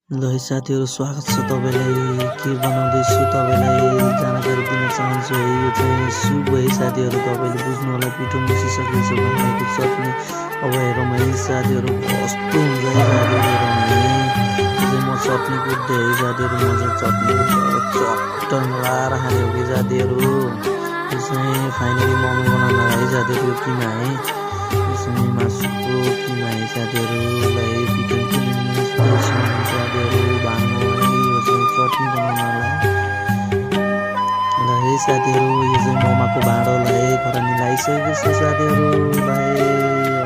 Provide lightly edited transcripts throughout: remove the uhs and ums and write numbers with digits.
ल है साथीहरू, स्वागत छ तपाईँलाई। के बनाउँदैछु तपाईँलाई जानकारी दिन चाहन्छु है। यो चाहिँ सुप है साथीहरू, तपाईँले बुझ्नु होला। पिठो मुसिसकेको छ बनाएको चटनी। अब हेरौँ है साथीहरू कस्तो हुन्छ है साथीहरू। हेरौँ है, यो चाहिँ म चटनी कुट्दै है साथीहरू। म चाहिँ चटनी कुट्दै चट्ट मिलाएर खाने हो कि साथीहरू। यो चाहिँ फाइनली मोमो बनाउन है साथीहरू। किमा है, यो चाहिँ मासुको किमा है साथीहरूलाई पिठो साथीहरू भाङ्गो है। यो चाहिँ चटनी बनाउनलाई ल है साथीहरू। यो चाहिँ मोमाको भाँडोलाई खरानी लगाइसकेको छ साथीहरूलाई।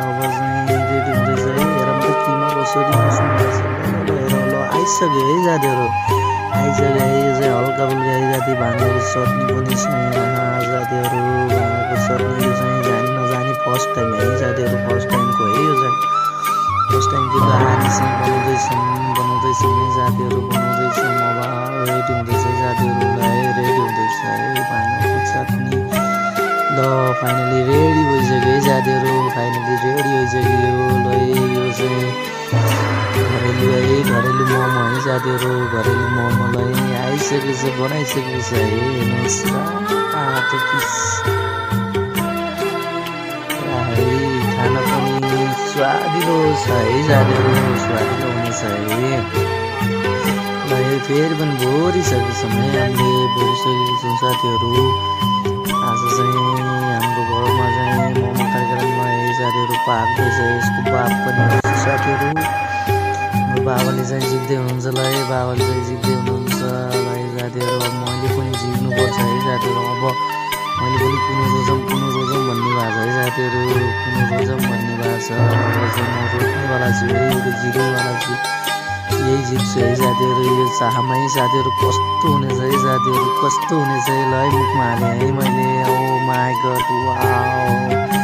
अब चाहिँ रेडी हुँदैछ है। हेरौँ त किमा कसरी मुस्नुपर्छ। हेरौँ ल, आइसक्यो है साथीहरू, आइसक्यो है। यो चाहिँ हल्का फुल्का है साथी। भाँगाको चटनी पनि छ यहाँ साथीहरू। भाँगाको चटनी यो चाहिँ जानी नजानी फर्स्ट टाइम है साथीहरू। फर्स्ट टाइमको है यो चाहिँ। फर्स्ट टाइमको कहानी चाहिँ बनाउँदैछौँ है साथीहरू। बनाउँदैछौँ अब रेडी हुँदैछ है साथीहरूलाई। रेडी हुँदैछ है भाँगाको चटनी। ल फाइनली रेडी भइसक्यो है साथीहरू। फाइनली रेडी भइसक्यो। ल यो चाहिँ घरेलु है, घरेलु मोमो है साथीहरू। घरेलु मोमोलाई आइसकेको छ, बनाइसकेको छ है। हेर्नुहोस् त पिस है। खाना पनि स्वादिलो छ है साथीहरू, स्वादिलो हुनेछ है। ल यो फेरि पनि भरिसकेको छौँ है हामीले, भरिसकेको छौँ साथीहरू। आज चाहिँ हाम्रो घरमा चाहिँ मोमो कार्यक्रममा है साथीहरू पाक्दैछ। यसको बाप पनि हुन्छ साथीहरू। बाबाले चाहिँ जिक्दै हुनुहुन्छ ल है, बाबाले चाहिँ जिक्दै हुनुहुन्छ ल है साथीहरू। अब मैले पनि जिक्नुपर्छ है साथीहरू। अब मैले पनि कुनो रोजौँ भन्ने भएको छ है साथीहरू। कुनो रोजौँ भन्ने भएको छ। अब चाहिँ म रोक्नेवाला छु है, यो जिक्नेवाला छु, यही जित्छु है साथीहरू। यो चाहमा है साथीहरू कस्तो हुनेछ है साथीहरू, कस्तो हुनेछ है। ल है मुखमा हालेँ है मैले। ओ माई गड, वाउ।